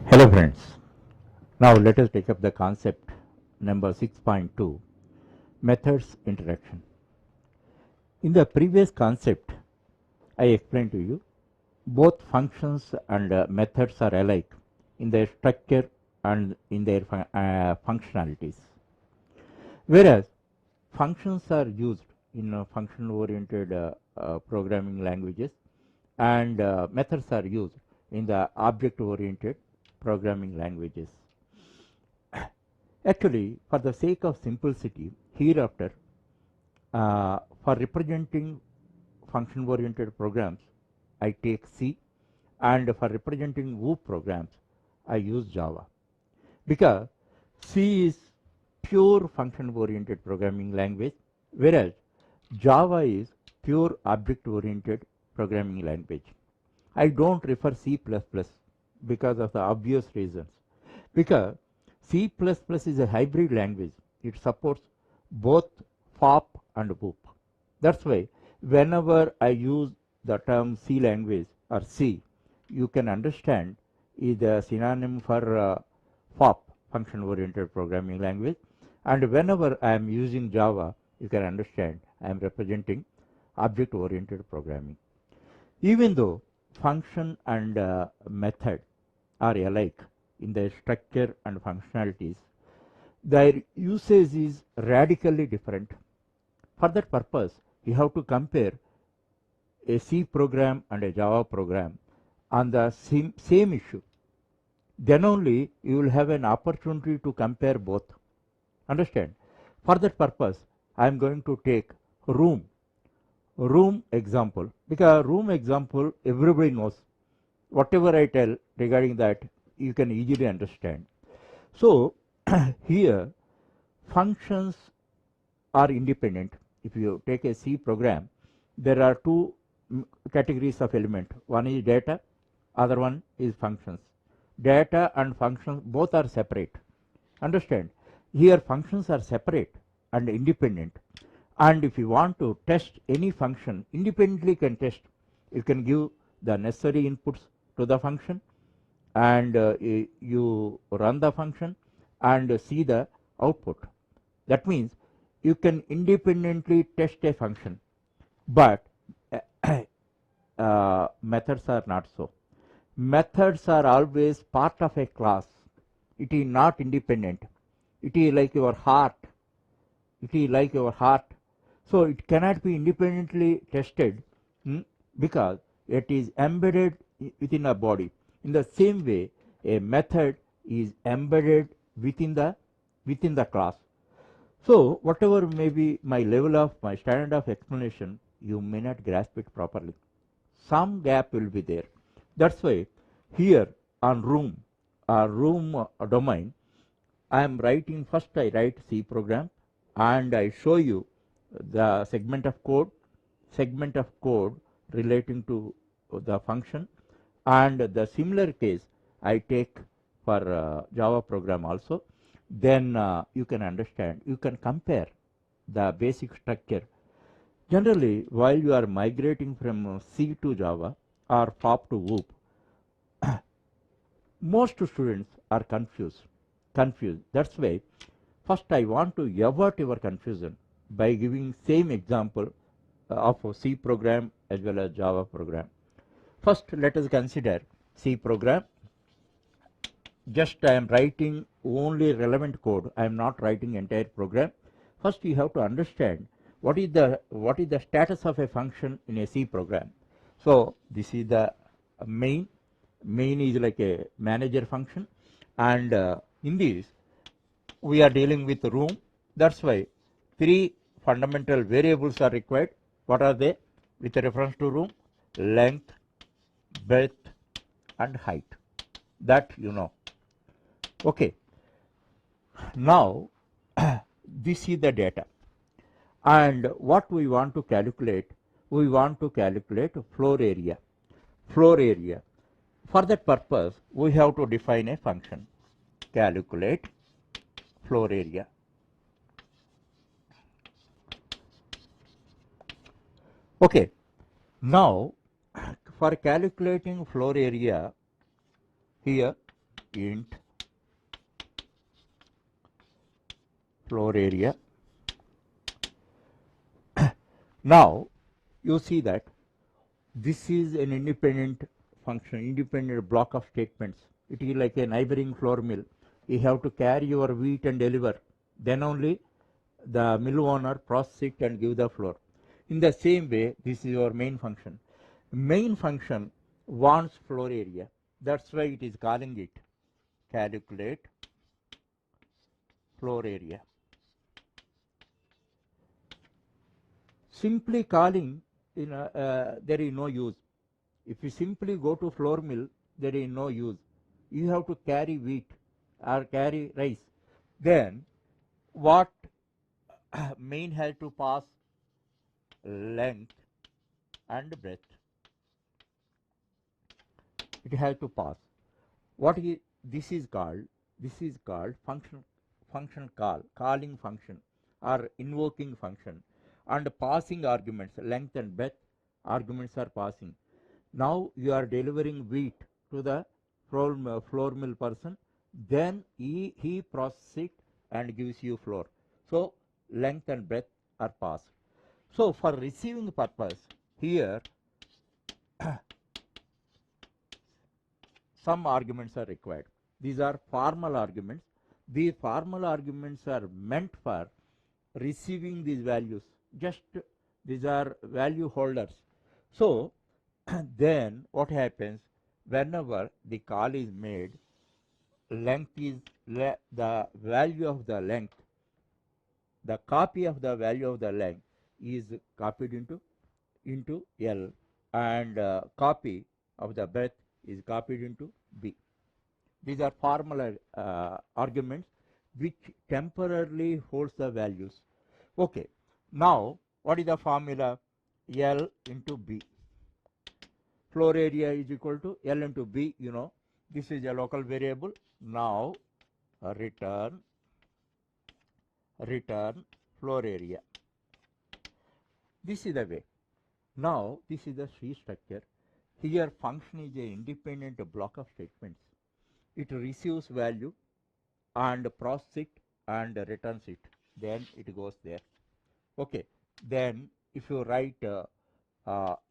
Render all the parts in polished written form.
Hello friends, now let us take up the concept number 6.2, methods interaction. In the previous concept I explained to you, both functions and methods are alike in their structure and in their functionalities. Whereas functions are used in function oriented programming languages and methods are used in the object oriented programming languages. Actually, for the sake of simplicity, hereafter, for representing function oriented programs, I take C, and for representing WOOP programs, I use Java. Because C is pure function oriented programming language, whereas Java is pure object oriented programming language. I don't refer C++ because of the obvious reasons. Because C++ is a hybrid language. It supports both FOP and WOOP. That's why whenever I use the term C language or C, you can understand is a synonym for FOP, function oriented programming language. And whenever I am using Java, you can understand I am representing object oriented programming. Even though function and method are alike in their structure and functionalities, their usage is radically different. For that purpose, you have to compare a C program and a Java program on the same issue. Then only you will have an opportunity to compare both. Understand? For that purpose, I am going to take room example, because room example everybody knows. Whatever I tell regarding that, you can easily understand. So here functions are independent. If you take a C program, there are two categories of element. One is data, other one is functions. Data and functions both are separate. Understand? Here functions are separate and independent. And if you want to test any function, independently can test. You can give the necessary inputs to the function, and you run the function and see the output. That means you can independently test a function, but methods are not so. Methods are always part of a class. It is not independent. It is like your heart. It is like your heart. So it cannot be independently tested because it is embedded within a body. In the same way, a method is embedded within the class. So whatever may be my level of my standard of explanation, you may not grasp it properly. Some gap will be there. That's why here on room domain, I am writing, first I write C program and I show you the segment of code relating to the function, and the similar case I take for Java program also. Then you can understand, you can compare the basic structure. Generally, while you are migrating from C to Java or FOP to WOOP, most students are confused. That's why first I want to avert your confusion by giving same example of a C program as well as Java program. First, let us consider C program. Just I am writing only relevant code. I am not writing entire program. First, you have to understand what is the status of a function in a C program. So this is the main. Main is like a manager function, and in this we are dealing with room. That's why three fundamental variables are required. What are they? With reference to room: length, breadth, and height. That you know. Okay. Now this is the data, and what we want to calculate? We want to calculate floor area. Floor area. For that purpose, we have to define a function. Calculate floor area. Okay. Now, for calculating floor area, here int floor area. Now you see that this is an independent function, independent block of statements. It is like a neighboring flour mill. You have to carry your wheat and deliver. Then only the mill owner process it and give the flour. In the same way, this is your main function. Main function wants floor area. That's why it is calling it calculate floor area. Simply calling, there is no use. If you simply go to flour mill, there is no use. You have to carry wheat or carry rice. Then what main has to pass? Length and breadth. It has to pass. What is this is called? This is called function call, calling function or invoking function, and passing arguments, length and breadth arguments are passing. Now you are delivering wheat to the flour mill person, then he processes it and gives you flour. So length and breadth are passed. So for receiving purpose, here some arguments are required. These are formal arguments. These formal arguments are meant for receiving these values. Just these are value holders. So then what happens, whenever the call is made, length is the value of the length, the copy of the value of the length is copied into L, and copy of the breadth is copied into B. These are formal arguments which temporarily holds the values. Okay, now what is the formula? L into B. Floor area is equal to L into B, you know. This is a local variable. Now return floor area. This is the way. Now this is the C structure. Here function is an independent block of statements. It receives value and processes it and returns it. Then it goes there. Okay. Then if you write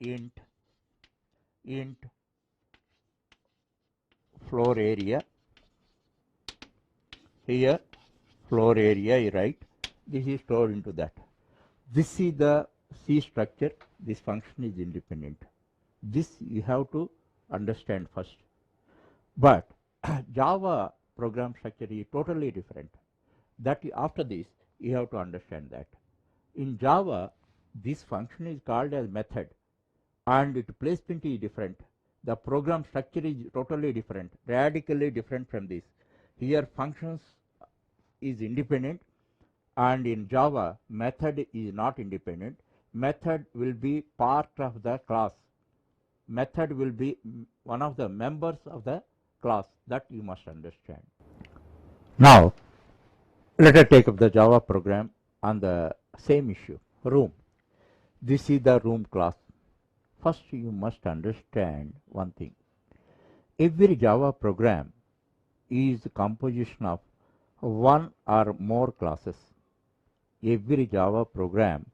int floor area, here floor area you write, this is stored into that. This is the C structure. This function is independent. This you have to understand first. But Java program structure is totally different. That after this you have to understand that. In Java, this function is called as method, and its placement is different. The program structure is totally different, radically different from this. Here functions is independent, and in Java method is not independent. Method will be part of the class. Method will be one of the members of the class. That you must understand. Now let us take up the Java program on the same issue, room. This is the room class. First you must understand one thing. Every Java program is a composition of one or more classes. Every Java program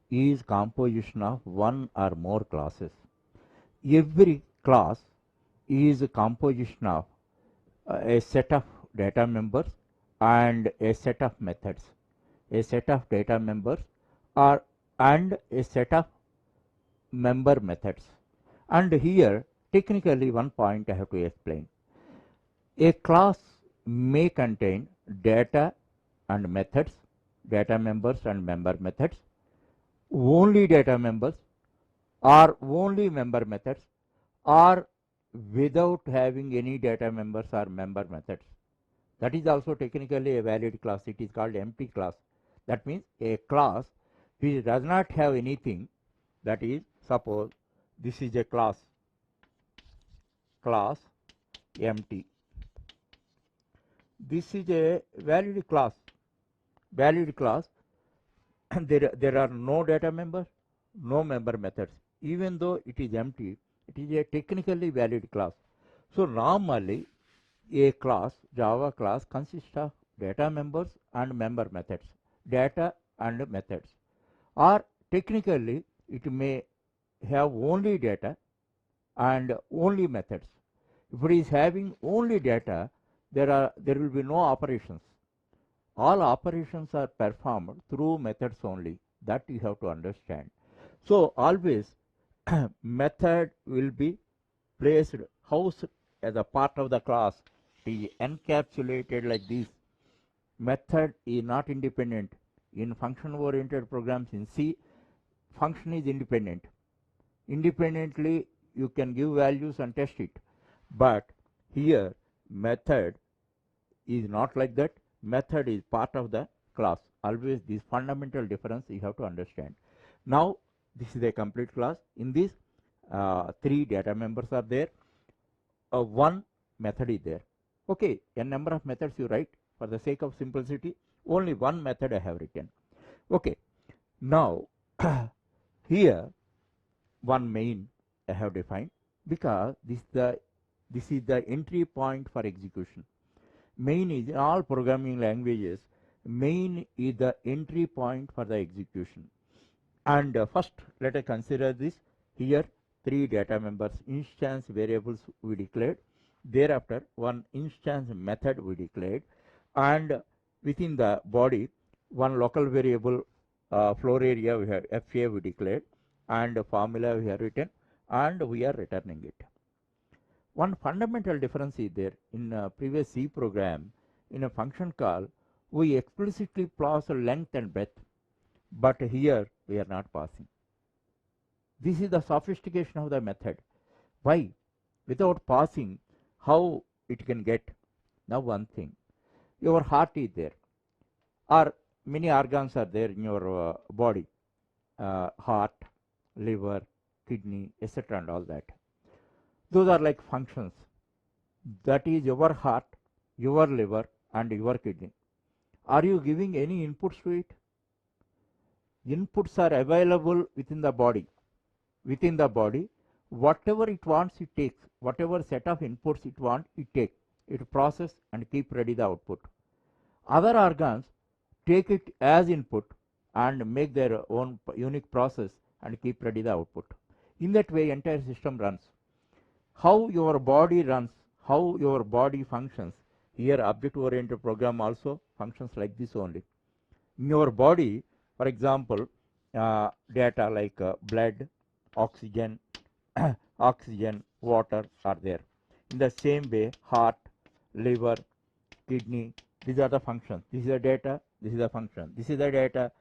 is composition of one or more classes. Every class is a composition of a set of data members and a set of methods. A set of data members and a set of member methods. And here technically one point I have to explain. A class may contain data and methods, data members and member methods, only data members or only member methods, or without having any data members or member methods. That is also technically a valid class. It is called empty class. That means a class which does not have anything. That is, suppose this is a class empty. This is a valid class. And there are no data members, no member methods. Even though it is empty, it is a technically valid class. So normally a class, Java class consists of data members and member methods, data and methods. Or technically, it may have only data and only methods. If it is having only data, there will be no operations. All operations are performed through methods only. That you have to understand. So always method will be placed housed as a part of the class. It is encapsulated like this. Method is not independent. In function oriented programs in C, function is independent. Independently you can give values and test it, but here method is not like that. Method is part of the class. Always this fundamental difference you have to understand. Now this is a complete class. In this, 3 data members are there, 1 method is there. Okay, a number of methods you write. For the sake of simplicity, only 1 method I have written. Okay, now here one main I have defined, because this is the entry point for execution. Main is, in all programming languages, main is the entry point for the execution. And first let us consider this. Here 3 data members, instance variables we declared, thereafter 1 instance method we declared, and within the body 1 local variable, floor area we have FA we declared, and formula we have written, and we are returning it. One fundamental difference is there. In a previous C program, in a function call, we explicitly pass length and breadth, but here we are not passing. This is the sophistication of the method. Why? Without passing, how it can get? Now one thing, your heart is there, or many organs are there in your body, heart, liver, kidney, etc. and all that. Those are like functions. That is your heart, your liver and your kidney. Are you giving any inputs to it? Inputs are available within the body. Within the body, whatever it wants it takes. Whatever set of inputs it wants it takes. It processes and keep ready the output. Other organs take it as input and make their own unique process and keep ready the output. In that way entire system runs. How your body runs, how your body functions, here object oriented program also functions like this only. In your body, for example, data like blood, oxygen, oxygen, water are there. In the same way, heart, liver, kidney, these are the functions. This is the data, this is the function. This is the data,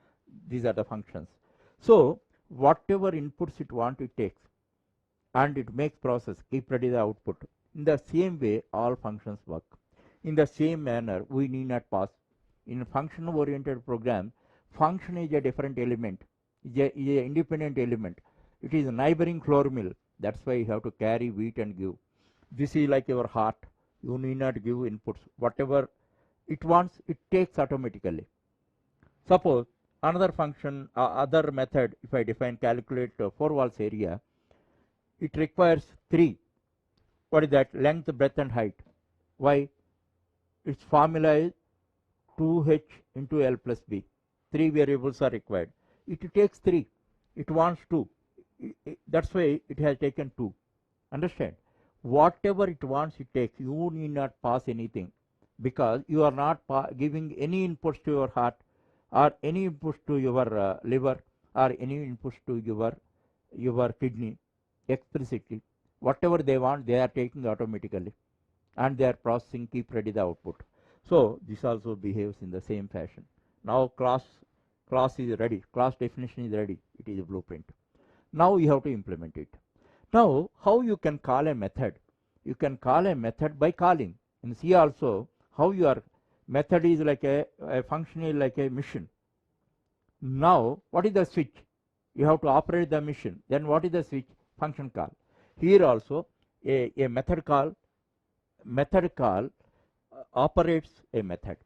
these are the functions. So whatever inputs it wants it takes, and it makes process, keep ready the output. In the same way all functions work. In the same manner we need not pass. In function oriented program, function is a different element, is a independent element. It is a neighboring flour mill. That's why you have to carry wheat and give. This is like your heart. You need not give inputs. Whatever it wants it takes automatically. Suppose another function, other method, if I define calculate 4 walls area, it requires 3. What is that? Length, breadth and height. Why? Its formula is 2h into L plus B. 3 variables are required. It takes 3. It wants 2. That's why it has taken 2. Understand? Whatever it wants it takes. You need not pass anything, because you are not giving any inputs to your heart, or any inputs to your liver, or any inputs to your kidney explicitly. Whatever they want they are taking automatically, and they are processing, keep ready the output. So this also behaves in the same fashion. Now class is ready, class definition is ready, it is a blueprint. Now you have to implement it. Now how you can call a method? You can call a method by calling. In C also, how your method is like a function is like a mission. Now what is the switch? You have to operate the mission. Then what is the switch? Function call. Here also a method call operates a method.